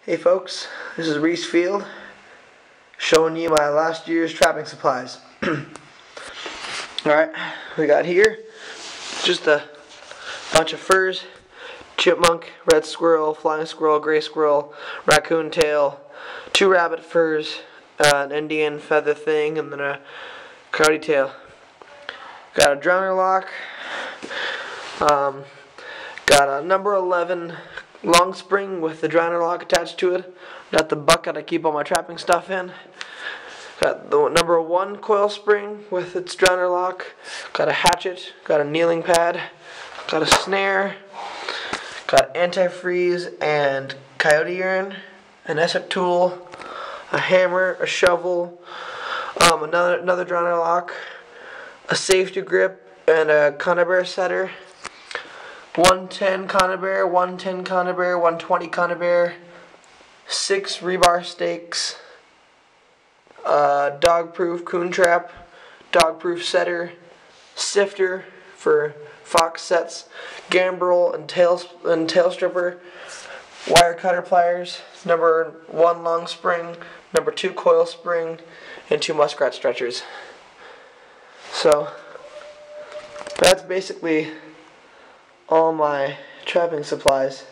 Hey folks, this is Reese Field showing you my last year's trapping supplies. Alright, we got here just a bunch of furs, chipmunk, red squirrel, flying squirrel, gray squirrel, raccoon tail, 2 rabbit furs, an Indian feather thing, and then a coyote tail. Got a drowner lock, got a number 11 long spring with the drowner lock attached to it. Got the bucket I keep all my trapping stuff in. Got the number 1 coil spring with its drowner lock. Got a hatchet. Got a kneeling pad. Got a snare. Got antifreeze and coyote urine. An Essek tool. A hammer. A shovel. Another drowner lock. A safety grip and a conibear setter. 110 conibear, 110 conibear, 120 conibear, 6 rebar stakes, dog-proof coon trap, dog-proof setter, sifter for fox sets, gambrel and tail stripper, wire cutter pliers, number 1 long spring, number 2 coil spring, and 2 muskrat stretchers. So that's basically all my trapping supplies.